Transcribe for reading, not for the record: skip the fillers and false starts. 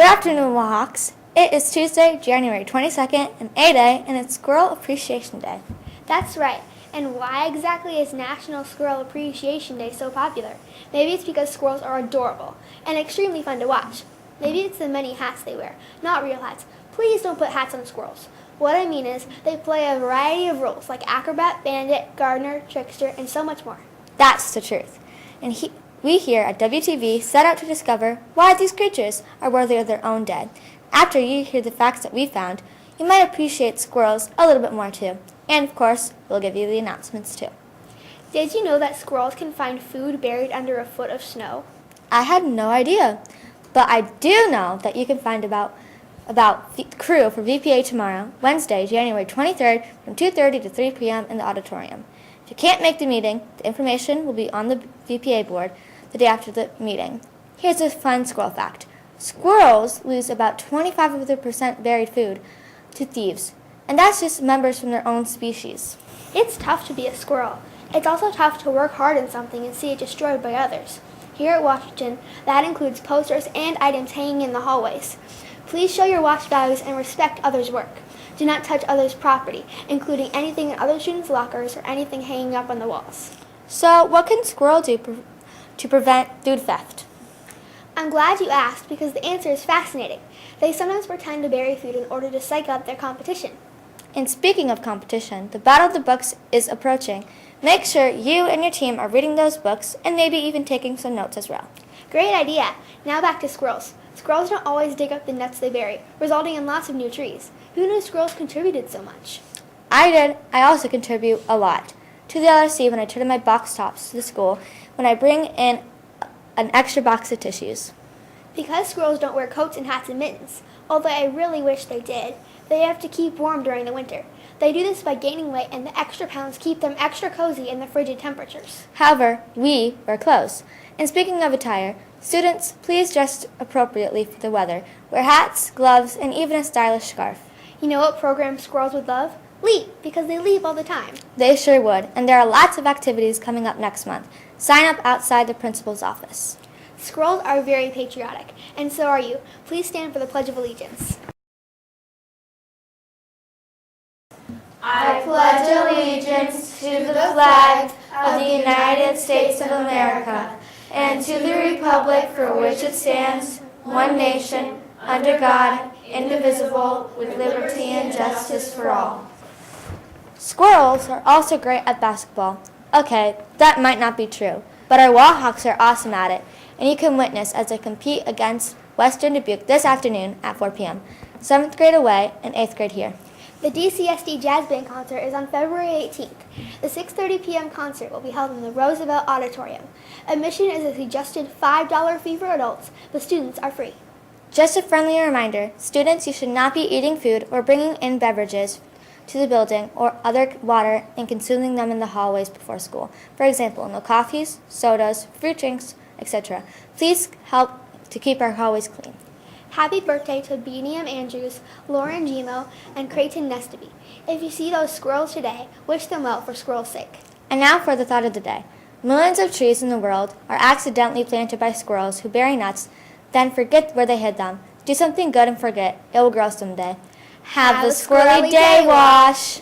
afternoon, Mohawks. It is Tuesday, January 22nd, and A-Day, and it's Squirrel Appreciation Day. That's right. And why exactly is National Squirrel Appreciation Day so popular? Maybe it's because squirrels are adorable and extremely fun to watch. Maybe it's the many hats they wear, not real hats. Please don't put hats on squirrels. What I mean is, they play a variety of roles like acrobat, bandit, gardener, trickster, and so much more. That's the truth. And we here at WTV set out to discover why these creatures are worthy of their own day. After you hear the facts that we found, you might appreciate squirrels a little bit more too. And of course, we'll give you the announcements too. Did you know that squirrels can find food buried under a foot of snow? I had no idea, but I do know that you can find about the crew for VPA tomorrow, Wednesday, January 23rd, from 2:30 to 3 p.m. in the auditorium. If you can't make the meeting, the information will be on the VPA board the day after the meeting. Here's a fun squirrel fact. Squirrels lose about 25% buried food to thieves, and that's just members from their own species. It's tough to be a squirrel. It's also tough to work hard on something and see it destroyed by others. Here at Washington, that includes posters and items hanging in the hallways. Please show your watch values and respect others' work. Do not touch others' property, including anything in other students' lockers or anything hanging up on the walls. So, what can squirrels do to prevent food theft? I'm glad you asked because the answer is fascinating. They sometimes pretend to bury food in order to psych out their competition. And speaking of competition, the Battle of the Books is approaching. Make sure you and your team are reading those books and maybe even taking some notes as well. Great idea. Now back to squirrels. Squirrels don't always dig up the nuts they bury, resulting in lots of new trees. Who knew squirrels contributed so much? I did. I also contribute a lot to the LRC when I turn in my box tops to the school, when I bring in an extra box of tissues. Because squirrels don't wear coats and hats and mittens, although I really wish they did, they have to keep warm during the winter. They do this by gaining weight, and the extra pounds keep them extra cozy in the frigid temperatures. However, we wear clothes. And speaking of attire, students, please dress appropriately for the weather. Wear hats, gloves, and even a stylish scarf. You know what program squirrels would love? Leap, because they leap all the time. They sure would, and there are lots of activities coming up next month. Sign up outside the principal's office. Squirrels are very patriotic, and so are you. Please stand for the Pledge of Allegiance. I pledge allegiance to the flag of the United States of America and to the republic for which it stands, one nation, under God, indivisible, with liberty and justice for all. Squirrels are also great at basketball. Okay, that might not be true, but our Wallhawks are awesome at it, and you can witness as they compete against Western Dubuque this afternoon at 4 p.m. 7th grade away and 8th grade here. The DCSD Jazz Band concert is on February 18th. The 6:30 p.m. concert will be held in the Roosevelt Auditorium. Admission is a suggested $5 fee for adults, but students are free. Just a friendly reminder, students, you should not be eating food or bringing in beverages to the building or other water and consuming them in the hallways before school. For example, no coffees, sodas, fruit drinks, etc. Please help to keep our hallways clean. Happy birthday to Beanie M. Andrews, Lauren Gimo, and Creighton Nestaby. If you see those squirrels today, wish them well for squirrels' sake. And now for the thought of the day. Millions of trees in the world are accidentally planted by squirrels who bury nuts, then forget where they hid them. Do something good and forget. It will grow someday. Have a squirrely day, Wash!